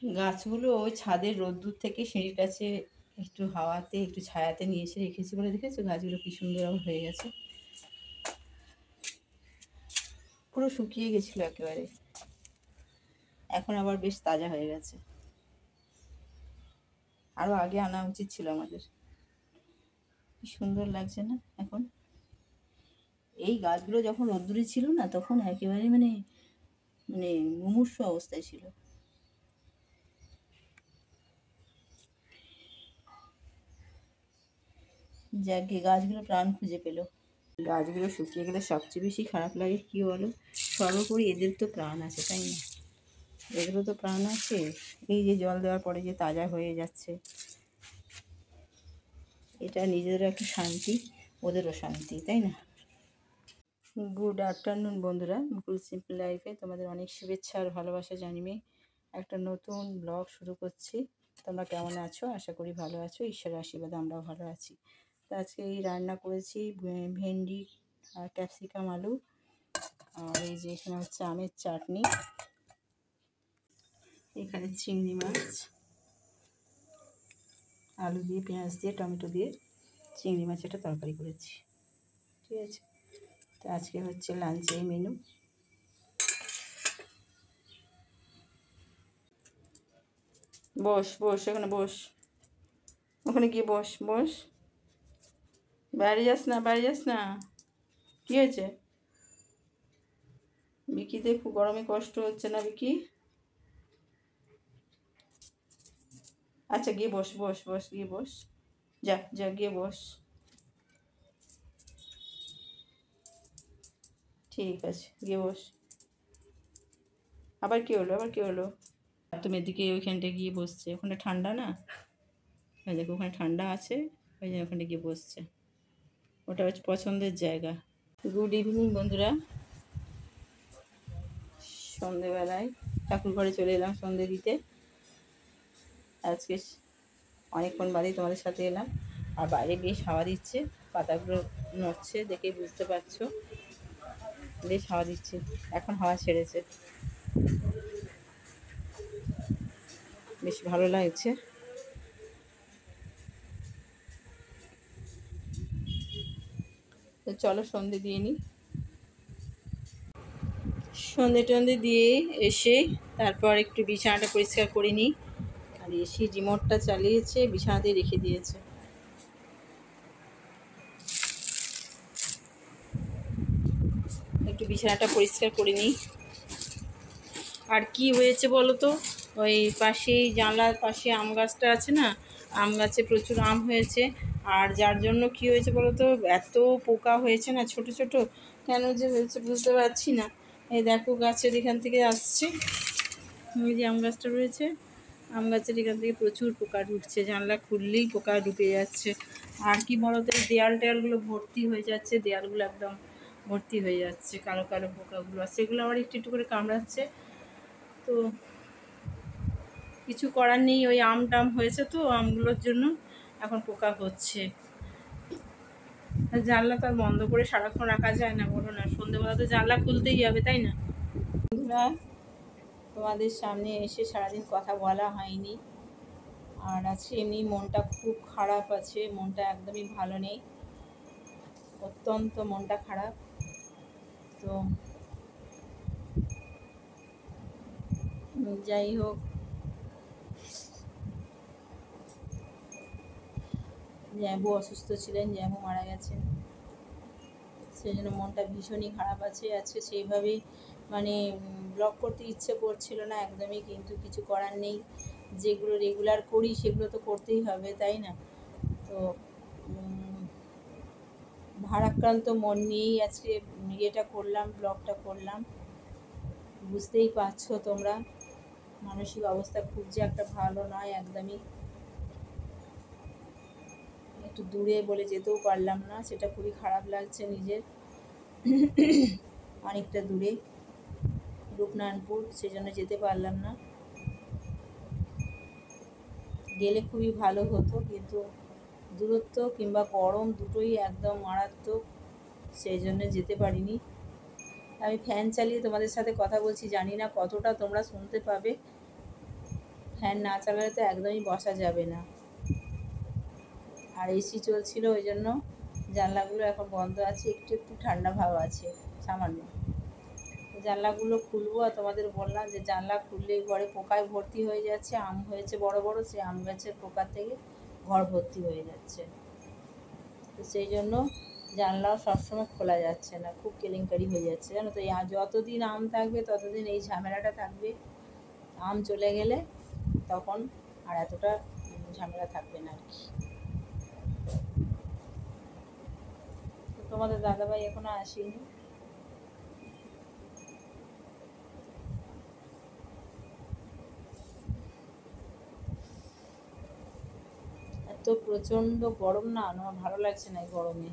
গাছগুলো ওই ছাদের রোদ্দুর থেকে সিঁড়ির কাছে একটু হাওয়াতে একটু ছায়াতে নিয়ে এসে রেখেছি বলে দেখেছো গাছগুলো কি সুন্দর হয়ে গেছে। পুরো শুকিয়ে গেছিলো একেবারে, এখন আবার বেশ তাজা হয়ে গেছে। আরও আগে আনা উচিত ছিল আমাদের। কি সুন্দর লাগছে না এখন? এই গাছগুলো যখন রোদ্দুরে ছিল না তখন একেবারে মানে মানে মুমূর্ষু অবস্থায় ছিল। যাকে গাছগুলো প্রাণ খুঁজে পেল। গাছগুলো শুকিয়ে গেলে সবচেয়ে বেশি খারাপ লাগে কি বলো, সর্বোপরি এদের তো প্রাণ আছে তাই না, এদেরও তো প্রাণ আছে। এই যে জল দেওয়ার পরে যে তাজা হয়ে যাচ্ছে, এটা নিজেদেরও একটা শান্তি, ওদেরও শান্তি, তাই না? গুড আফটারনুন বন্ধুরা, মুকুল সিম্পল লাইফে তোমাদের অনেক শুভেচ্ছা আর ভালোবাসা জানিয়ে একটা নতুন ব্লগ শুরু করছি। তোমরা কেমন আছো? আশা করি ভালো আছো, ঈশ্বরের আশীর্বাদে আমরাও ভালো আছি। তো আজকে এই রান্না করেছি ভেন্ডি আর ক্যাপসিকাম আলু, আর এই যে এখানে হচ্ছে আমের চাটনি, এখানে চিংড়ি মাছ, আলু দিয়ে পেঁয়াজ দিয়ে টমেটো দিয়ে চিংড়ি মাছ একটা তরকারি করেছি, ঠিক আছে। তো আজকে হচ্ছে লাঞ্চে মেনু। বস বস, এখানে বস, ওখানে গিয়ে বস বস, বাইরে যাস না, বাইরে যাস না। কী হয়েছে বিকিতে? খুব গরমে কষ্ট হচ্ছে না বিকি? আচ্ছা গিয়ে বস বস বস, গিয়ে বস, যা যা গিয়ে বস। ঠিক আছে গিয়ে বস। আবার কী হলো, আবার কী হলো? তুমি এদিকে ওইখানটা গিয়ে বসছে, ওখানে ঠান্ডা না, ওই দেখো ওখানে ঠান্ডা আছে, ওই জন্য ওখানে গিয়ে বসছে, ওটা হচ্ছে পছন্দের জায়গা। গুড ইভিনিং বন্ধুরা, সন্ধেবেলায় ঠাকুর ঘরে চলে এলাম সন্ধে দিতে। আজকে অনেকক্ষণ বাদেই তোমাদের সাথে এলাম, আর বাইরে বেশ হাওয়া দিচ্ছে, পাতাগুলো নড়ছে দেখেই বুঝতে পারছো, বেশ হাওয়া দিচ্ছে, এখন হাওয়া ছেড়েছে, বেশ ভালো লাগছে। তো চলো সন্ধে দিয়ে নিই। সন্ধে টন্ধে দিয়ে এসে তারপর একটু বিছানাটা পরিষ্কার করে নিই, আর এসে রিমোটটা চালিয়েছে, বিছানাতেই রেখে দিয়েছে। একটু বিছানাটা পরিষ্কার করে নিই। আর কি হয়েছে বলো তো, ওই পাশেই জানলার পাশে আম গাছটা আছে না, আম গাছে প্রচুর আম হয়েছে, আর যার জন্য কি হয়েছে বলো তো, এত পোকা হয়েছে না, ছোট ছোট, কেন যে হয়েছে বুঝতে পারছি না। এই দেখো গাছের এখান থেকে আসছে, ওই যে আম গাছটা রয়েছে, আম গাছের এখান থেকে প্রচুর পোকা ঢুকছে, জানলা খুললেই পোকা ঢুকে যাচ্ছে। আর কি বলতো, এই দেয়াল টেয়ালগুলো ভর্তি হয়ে যাচ্ছে, দেয়ালগুলো একদম ভর্তি হয়ে যাচ্ছে কালো কালো পোকাগুলো, আর সেগুলো আবার একটু একটু করে কামড়াচ্ছে। তো কিছু করার নেই, ওই আম টাম হয়েছে তো, আমগুলোর জন্য এখন পোকা হচ্ছে। জানলা তো আর বন্ধ করে সারাক্ষণ রাখা যায় না, বলো না, সন্ধ্যেবেলা তো জানলা খুলতেই হবে তাই না। বন্ধুরা, তোমাদের সামনে এসে সারাদিন কথা বলা হয়নি, আর আজকে এমনি মনটা খুব খারাপ আছে, মনটা একদমই ভালো নেই, অত্যন্ত মনটা খারাপ। তো যাই হোক, জ্যাবু অসুস্থ ছিলেন, জ্যাবু মারা গেছেন, সেই জন্য মনটা ভীষণই খারাপ আছে আজকে। সেইভাবেই মানে ব্লগ করতে ইচ্ছে করছিল না একদমই, কিন্তু কিছু করার নেই, যেগুলো রেগুলার করি সেগুলো তো করতেই হবে তাই না। তো ভারাক্রান্ত মন নিয়েই আজকে ইয়েটা করলাম, ব্লগটা করলাম। বুঝতেই পারছো তোমরা, মানসিক অবস্থা খুব যে একটা ভালো নয় একদমই। একটু দূরে বলে যেতেও পারলাম না, সেটা খুবই খারাপ লাগছে নিজের, অনেকটা দূরে রূপনারায়ণপুর, সেজন্য যেতে পারলাম না। গেলে খুবই ভালো হতো, কিন্তু দূরত্ব কিংবা গরম দুটোই একদম মারাত্মক, সেই জন্য যেতে পারিনি। আমি ফ্যান চালিয়ে তোমাদের সাথে কথা বলছি, জানি না কতটা তোমরা শুনতে পাবে, ফ্যান না চালালে তো একদমই বসা যাবে না। আর এসি চলছিল, ওই জন্য জানলাগুলো এখন বন্ধ আছে, একটু একটু ঠান্ডা ভাব আছে সামান্য। জানলাগুলো খুলবো, আর তোমাদের বললাম যে জানলা খুললেই ঘরে পোকায় ভর্তি হয়ে যাচ্ছে। আম হয়েছে বড় বড়, সেই আম গাছের পোকা থেকে ঘর ভর্তি হয়ে যাচ্ছে। তো সেই জন্য জানলাও সবসময় খোলা যাচ্ছে না, খুব কেলেঙ্কারি হয়ে যাচ্ছে জানো তো। যতদিন আম থাকবে ততদিন এই ঝামেলাটা থাকবে। আম চলে গেলে তখন আর এতটা ঝামেলা থাকবে না আর কি। তো তোমাদের দাদাভাই এখনো আসেনি। এত প্রচণ্ড গরম না, আমার ভালো লাগছে না এই গরমে।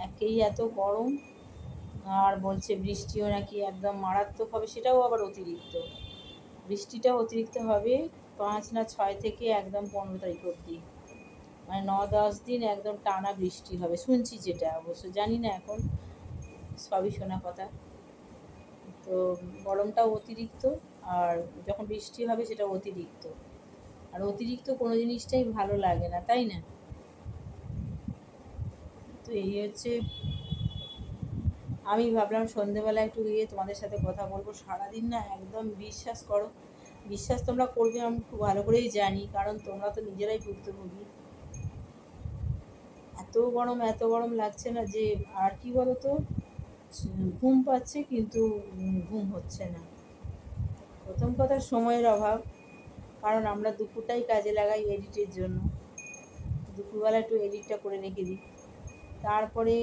একেই এত গরম, আর বলছে বৃষ্টিও নাকি একদম মারাত্মক হবে, সেটাও আবার অতিরিক্ত। বৃষ্টিটা অতিরিক্ত হবে 5 না 6 থেকে একদম 15 তারিখ অবধি, মানে 9-10 দিন একদম টানা বৃষ্টি হবে শুনছি, যেটা অবশ্য জানি না এখন, সবই শোনা কথা। তো গরমটাও অতিরিক্ত, আর যখন বৃষ্টি হবে সেটা অতিরিক্ত। আর অতিরিক্ত কোনো জিনিসটাই ভালো লাগে না, তাই না? তো এই হচ্ছে, আমি ভাবলাম সন্ধেবেলা একটু গিয়ে তোমাদের সাথে কথা বলবো। সারাদিন না একদম, বিশ্বাস করো, বিশ্বাস তোমরা করবে আমি খুব ভালো করেই জানি, কারণ তোমরা তো নিজেরাই ভুক্তভোগী। এত গরম লাগছে না যে, আর কি বলো তো, ঘুম পাচ্ছে কিন্তু ঘুম হচ্ছে না। প্রথম কথা সময়ের অভাব, কারণ আমরা দুপুরটাই কাজে লাগাই এডিটের জন্য। দুপুরবেলা একটু এডিটটা করে রেখে দিই, তারপরে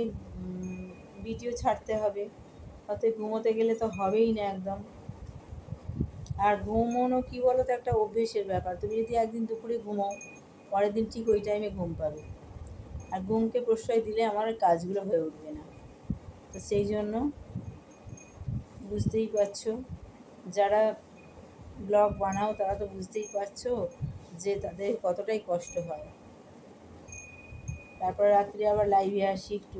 ভিডিও ছাড়তে হবে, অতএব ঘুমোতে গেলে তো হবেই না একদম। আর ঘুমোনো কী বলো তো, একটা অভ্যেসের ব্যাপার। তুমি যদি একদিন দুপুরে ঘুমাও, পরের দিন ঠিক ওই টাইমে ঘুম পাবে। আর ঘুমকে প্রশ্রয় দিলে আমার কাজগুলো হয়ে উঠবে না। তো সেই জন্য বুঝতেই পারছো, যারা ব্লগ বানাও তারা তো বুঝতেই পারছো যে তাদের কতটাই কষ্ট হয়। তারপর রাত্রে আবার লাইভে আসি, একটু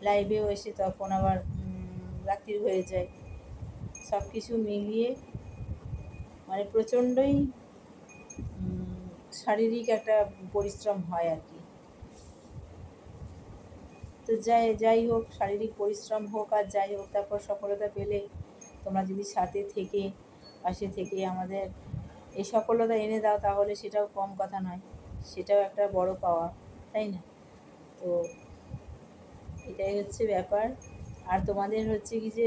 লাইভেও এসে তখন আবার রাত্রি হয়ে যায়। সব কিছু মিলিয়ে মানে প্রচণ্ডই শারীরিক একটা পরিশ্রম হয় আর কি। তো যাই হোক, শারীরিক পরিশ্রম হোক আর যাই হোক, তারপর সফলতা পেলে তোমরা যদি সাথে থেকে, পাশে থেকে আমাদের এই সফলতা এনে দাও, তাহলে সেটাও কম কথা নয়, সেটাও একটা বড় পাওয়া, তাই না? তো এটাই হচ্ছে ব্যাপার। আর তোমাদের হচ্ছে কি যে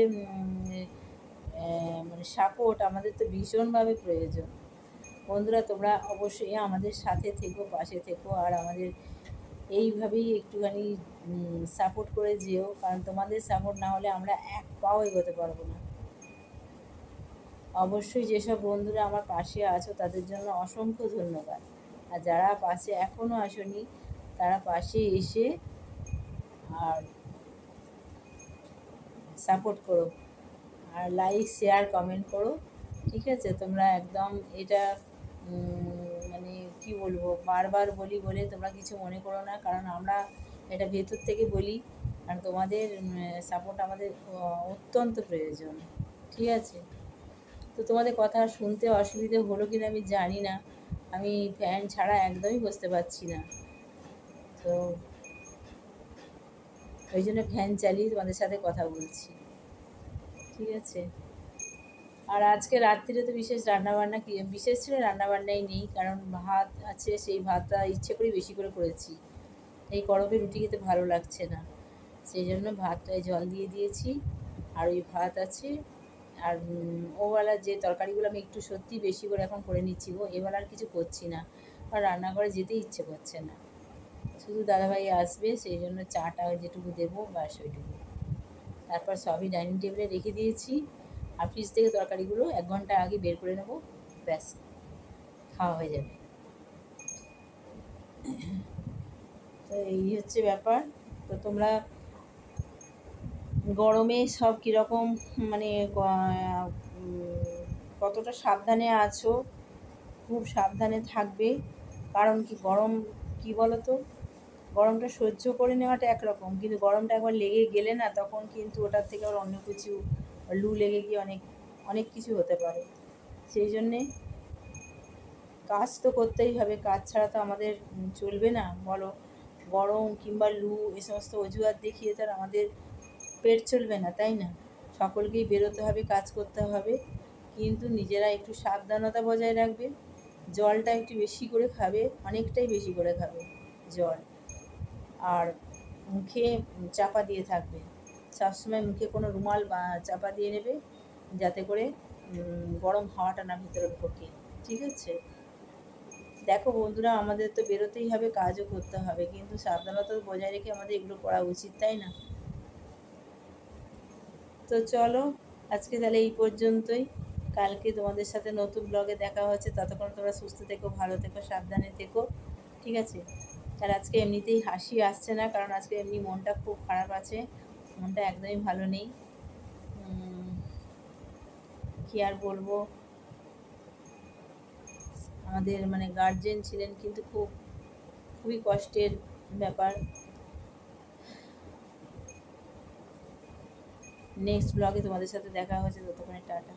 মানে সাপোর্ট আমাদের তো ভীষণভাবে প্রয়োজন। বন্ধুরা, তোমরা অবশ্যই আমাদের সাথে থেকো, পাশে থেকো, আর আমাদের এইভাবেই একটুখানি সাপোর্ট করে যেও, কারণ তোমাদের সাপোর্ট না হলে আমরা এক পাও এগোতে পারবো না। অবশ্যই যেসব বন্ধুরা আমার পাশে আছো তাদের জন্য অসংখ্য ধন্যবাদ। আর যারা পাশে এখনও আসোনি, তারা পাশে এসে আর সাপোর্ট করো, আর লাইক শেয়ার কমেন্ট করো, ঠিক আছে? তোমরা একদম এটা মানে কি বলবো, বারবার বলি বলে তোমরা কিছু মনে করো না, কারণ আমরা এটা ভেতর থেকে বলি, কারণ তোমাদের সাপোর্ট আমাদের অত্যন্ত প্রয়োজন, ঠিক আছে? তো তোমাদের কথা শুনতে অসুবিধে হলো কিনা আমি জানি না, আমি ফ্যান ছাড়া একদমই বসতে পারছি না, তো ওই জন্য ফ্যান চালিয়ে তোমাদের সাথে কথা বলছি, ঠিক আছে? আর আজকে রাত্রিরে তো বিশেষ রান্নাবান্না কি বিশেষ ছিল, রান্নাবান্নাই নেই, কারণ ভাত আছে, সেই ভাতটা ইচ্ছে করে বেশি করে করেছি। এই গরমে রুটি খেতে ভালো লাগছে না, সেই জন্য ভাতটায় জল দিয়ে দিয়েছি, আর ওই ভাত আছে। আর ওবেলার যে তরকারিগুলো আমি একটু সত্যি বেশি করে এখন করে নিচ্ছি গো, এবেলা আর কিছু করছি না, আর রান্নাঘরে যেতে ইচ্ছে করছে না। শুধু দাদাভাই আসবে, সেই জন্য চাটা যেটুকু দেবো ব্যাস ওইটুকু। তারপর সবই ডাইনিং টেবিলে রেখে দিয়েছি, আর ফ্রিজ থেকে তরকারিগুলো 1 ঘন্টা আগে বের করে নেবো, ব্যাস খাওয়া হয়ে যাবে। তো এই হচ্ছে ব্যাপার। তো তোমরা গরমে সব কীরকম মানে কতটা সাবধানে আছো, খুব সাবধানে থাকবে, কারণ কি গরম, কি বলো তো, গরমটা সহ্য করে নেওয়াটা একরকম, কিন্তু গরমটা একবার লেগে গেলে না, তখন কিন্তু ওটার থেকে আবার অন্য কিছু, লু লেগে গিয়ে অনেক অনেক কিছু হতে পারে। সেই জন্যে কাজ তো করতেই হবে, কাজ ছাড়া তো আমাদের চলবে না বলো। গরম কিংবা লু এ সমস্ত অজুহাত দেখিয়ে তো আর আমাদের পেট চলবে না, তাই না? সকলকেই বেরোতে হবে, কাজ করতে হবে, কিন্তু নিজেরা একটু সাবধানতা বজায় রাখবে। জলটা একটু বেশি করে খাবে, অনেকটাই বেশি করে খাবে জল। আর মুখে চাপা দিয়ে থাকবে, সবসময় মুখে কোনো রুমাল বা চাপা দিয়ে নেবে, যাতে করে গরম হাওয়াটা না ভিতরে ঢোকে, ঠিক আছে? দেখো বন্ধুরা, আমাদের তো বেরোতেই হবে, কাজও করতে হবে, কিন্তু সাবধানতা বজায় রেখে আমাদের এগুলো করা উচিত, তাই না? তো চলো, আজকে তাহলে এই পর্যন্তই। কালকে তোমাদের সাথে নতুন ব্লগে দেখা হচ্ছে। ততক্ষণ তোমরা সুস্থ থেকো, ভালো থেকো, সাবধানে থেকো, ঠিক আছে? আর আজকে এমনিতেই হাসি আসছে না, কারণ আজকে এমনি মনটা খুব খারাপ আছে, মনটা একদমই ভালো নেই। কি আর বলবো, আমাদের মানে গার্জেন ছিলেন, কিন্তু খুবই কষ্টের ব্যাপার। নেক্সট ব্লগে তোমাদের সাথে দেখা হচ্ছে, ততক্ষণে টাটা।